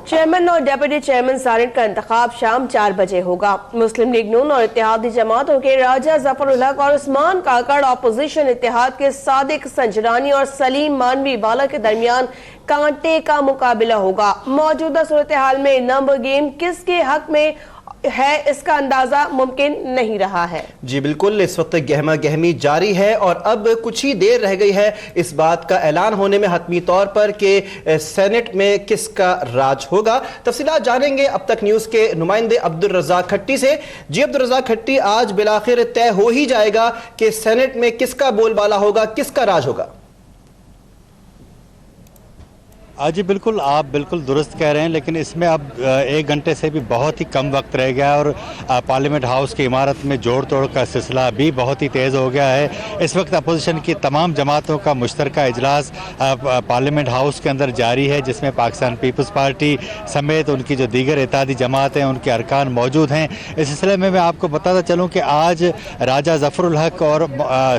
Chairman और deputy chairman senate का इंतखाब शाम 4 बजे होगा। मुस्लिम लीग नून और इत्तेहादी जमातों के राजा जफरुल हक और उस्मान काकड़, ऑपोजिशन इत्तेहाद के सादिक संजरानी और सलीम मानवी वाला के दरमियान कांटे का मुकाबला होगा। मौजूदा सूरत हाल में नंबर गेम किसके हक में है, इसका अंदाजा मुमकिन नहीं रहा है। जी बिल्कुल, इस वक्त गहमा गहमी जारी है और अब कुछ ही देर रह गई है इस बात का ऐलान होने में हतमी तौर पर कि सेनेट में किसका राज होगा। तफसीलात जानेंगे अब तक न्यूज के नुमाइंदे अब्दुल रज़ाक खट्टी से। जी अब्दुल रज़ाक खट्टी, आज बिलाखिर तय हो ही जाएगा कि सेनेट में किसका बोलबाला होगा, किसका राज होगा? जी बिल्कुल, आप बिल्कुल दुरुस्त कह रहे हैं, लेकिन इसमें अब 1 घंटे से भी बहुत ही कम वक्त रह गया और पार्लियामेंट हाउस की इमारत में जोड़ तोड़ का सिलसिला भी बहुत ही तेज़ हो गया है। इस वक्त अपोजिशन की तमाम जमातों का मुश्तरका इजलास पार्लियामेंट हाउस के अंदर जारी है, जिसमें पाकिस्तान पीपल्स पार्टी समेत उनकी जो दीगर इत्तेहादी जमातें हैं उनके अरकान मौजूद हैं। इस सिलसिले में मैं आपको बताता चलूँ कि आज राजा जफरुल हक और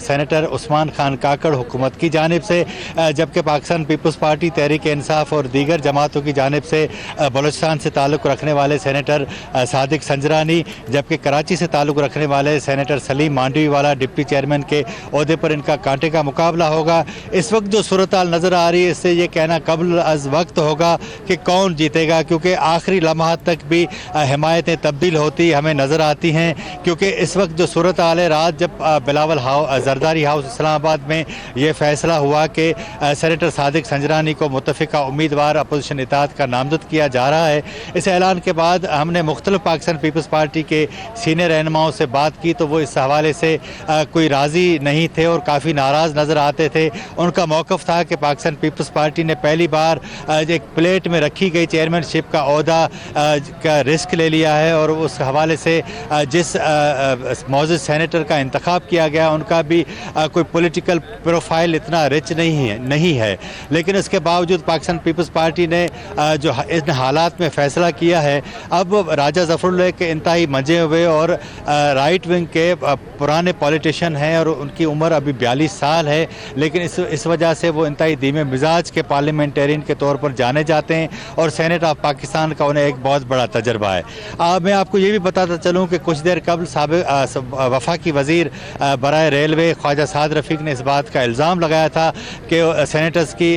सेनेटर उस्मान खान काकड़ हुकूमत की जानिब से, जबकि पाकिस्तान पीपल्स पार्टी तहरीक और दीगर जमातों की जानिब से बलूचिस्तान से ताल्लुक़ रखने वाले सेनेटर सादिक संजरानी, जबकि कराची से ताल्लुक़ रखने वाले सेनेटर सलीम मांडवी वाला डिप्टी चेयरमैन के ओहदे पर इनका कांटे का मुकाबला होगा। इस वक्त जो सूरत हाल नज़र आ रही है, इससे ये कहना कब्ल अज़ वक्त होगा कि कौन जीतेगा, क्योंकि आखिरी लम्हात तक भी हिमायतें तब्दील होती हमें नज़र आती हैं। क्योंकि इस वक्त जो सूरत हाल है, रात जब बिलावल जरदारी हाउस इस्लामाबाद में ये फैसला हुआ कि सेनेटर सादिक संजरानी को मुतफ़िका उम्मीदवार अपोजिशन इत्तेहाद का नामजद किया जा रहा है, इस ऐलान के बाद हमने मुख्तलिफ पाकिस्तान पीपल्स पार्टी के सीनियर रहनुमाओं से बात की तो वो इस हवाले से कोई राज़ी नहीं थे और काफ़ी नाराज़ नज़र आते थे। उनका मौक़िफ़ था कि पाकिस्तान पीपल्स पार्टी ने पहली बार एक प्लेट में रखी गई चेयरमैनशिप का ओहदा का रिस्क ले लिया है और उस हवाले से जिस मौजूद सेनेटर का इंतखाब किया गया उनका भी कोई पॉलिटिकल प्रोफाइल इतना रिच नहीं है। लेकिन इसके बावजूद पाकिस्तान पीपल्स पार्टी ने जो इन हालात में फ़ैसला किया है, अब राजा जफरुल हक के इंतहाई मंजे हुए और राइट विंग के पुराने पॉलिटिशियन हैं और उनकी उम्र अभी 42 साल है, लेकिन इस वजह से वो इंतहाई धीमे मिजाज के पार्लियामेंटेरियन के तौर पर जाने जाते हैं और सेनेट ऑफ पाकिस्तान का उन्हें एक बहुत बड़ा तजर्बा है। मैं आपको ये भी बताता चलूँ कि कुछ देर कबल वफाकी वज़ीर बराए रेलवे ख्वाजा साद रफ़ीक ने इस बात का इल्ज़ाम लगाया था कि सेनेटर्स की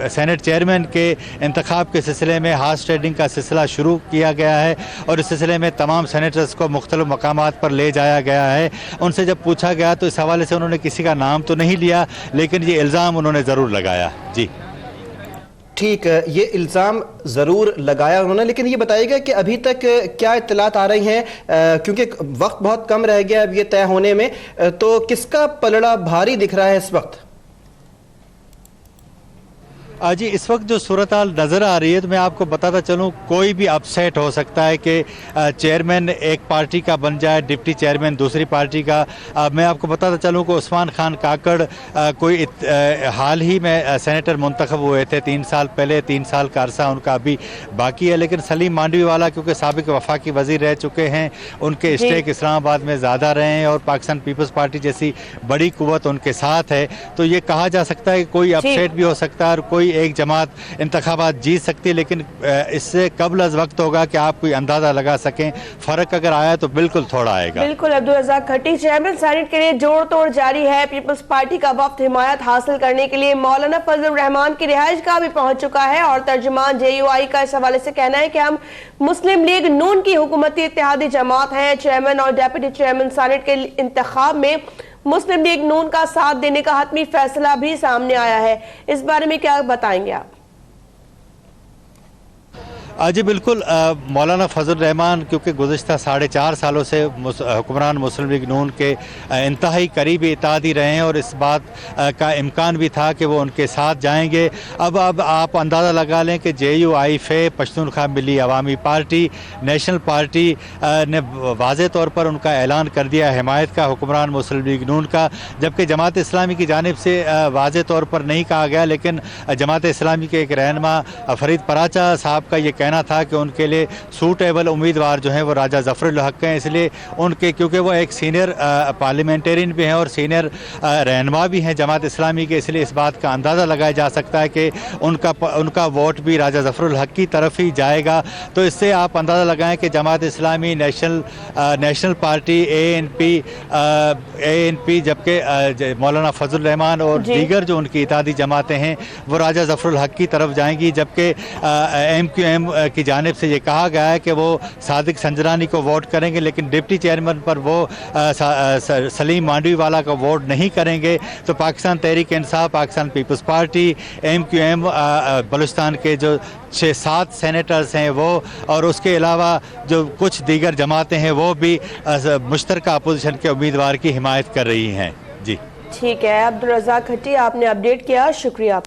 सेनेट चेयरमैन के इंतखाब के सिलसिले में हार्स ट्रेडिंग का सिलसिला शुरू किया गया है और इस सिलसिले में तमाम सेनेटर्स को मुख्तलिफ मकामात पर ले जाया गया है। उनसे जब पूछा गया तो इस हवाले से उन्होंने किसी का नाम तो नहीं लिया, लेकिन ये इल्ज़ाम उन्होंने ज़रूर लगाया। जी ठीक, ये इल्ज़ाम ज़रूर लगाया उन्होंने, लेकिन ये बताइएगा कि अभी तक क्या इत्तलात आ रही हैं, क्योंकि वक्त बहुत कम रह गया अब ये तय होने में, तो किसका पलड़ा भारी दिख रहा है इस वक्त? जी इस वक्त जो सूरत हाल नज़र आ रही है तो मैं आपको बताता चलूँ कोई भी अपसेट हो सकता है कि चेयरमैन एक पार्टी का बन जाए, डिप्टी चेयरमैन दूसरी पार्टी का। मैं आपको बताता चलूँ कि उस्मान खान काकड़ कोई हाल ही में सेनेटर मुंतखब हुए थे 3 साल पहले, 3 साल का अरसा उनका अभी बाकी है। लेकिन सलीम मांडवी वाला क्योंकि साबिक वफाकी वज़ीर रह चुके हैं, उनके स्टेक इस्लामाबाद में ज़्यादा रहे हैं और पाकिस्तान पीपल्स पार्टी जैसी बड़ी कुव्वत उनके साथ है, तो ये कहा जा सकता है कि कोई अपसेट भी हो सकता है और कोई एक जमात इंतखाबात जीत सकती है। लेकिन इससे कबल अज़ वक्त होगा कि आप कोई अंदाजा लगा सकें। फ़र्क अगर आया तो बिल्कुल थोड़ा आएगा। बिल्कुल अब्दुल रज़ाक खट्टी, चेयरमैन सीनेट के लिए जोड़ तोड़ जारी है। पीपल्स पार्टी का वफ्द हिमायत हासिल करने के लिए मौलाना फजल रहमान की रिहाइश का भी पहुंच चुका है और तर्जुमान JUI का इस हवाले से कहना है कि हम मुस्लिम लीग नून की हुकूमती इत्तेहादी जमात हैं। चेयरमैन और डेप्यूटी चेयरमैन सीनेट के इंतखाब में मुस्लिम लीग नून का साथ देने का हतमी फैसला भी सामने आया है। इस बारे में क्या बताएंगे आप? जी बिल्कुल, मौलाना फजल रहमान क्योंकि गुज़िश्ता 4.5 सालों से हुक्मरान मुस्लिम लीग नून के इंतहाई करीबी इत्तेहादी रहे हैं और इस बात का इम्कान भी था कि वो उनके साथ जाएंगे। अब आप अंदाज़ा लगा लें कि JUI पश्तूनख्वा मिली अवामी पार्टी, नेशनल पार्टी ने वाज़े तौर पर उनका ऐलान कर दिया हिमायत का हुक्मरान मुस्लिम लीग नून का, जबकि जमात इस्लामी की जानिब से वाज़े तौर पर नहीं कहा गया, लेकिन जमात इस्लामी के एक रहनुमा फरीद पराचा साहब का ये कहना था कि उनके लिए सूटेबल उम्मीदवार जो हैं वो राजा ज़फ़रुल हक हैं, इसलिए उनके क्योंकि वो एक सीनियर पार्लियामेंटेरियन भी हैं और सीनियर रहनुमा भी हैं जमात इस्लामी के, इसलिए इस बात का अंदाज़ा लगाया जा सकता है कि उनका वोट भी राजा ज़फ़रुल हक की तरफ ही जाएगा। तो इससे आप अंदाज़ा लगाएं कि Jamaat Islami, national party, ANP, जबकि मौलाना फजल रहमान और दीगर जो उनकी इत्तेहादी जमातें हैं वो राजा ज़फ़रुल हक की तरफ जाएंगी, जबकि MQM की जानिब से ये कहा गया है कि वो सादिक संजरानी को वोट करेंगे, लेकिन डिप्टी चेयरमैन पर वो सलीम मांडवीवाला का वोट नहीं करेंगे। तो Pakistan Tehreek Insaf, Pakistan people's party, MQM, Balochistan के जो 6-7 सेनेटर्स हैं वो, और उसके अलावा जो कुछ दीगर जमातें हैं वो भी मुश्तरका अपोजिशन के उम्मीदवार की हिमायत कर रही हैं। जी ठीक है, अब्दुल रज़ाक खट्टी आपने अपडेट किया, शुक्रिया।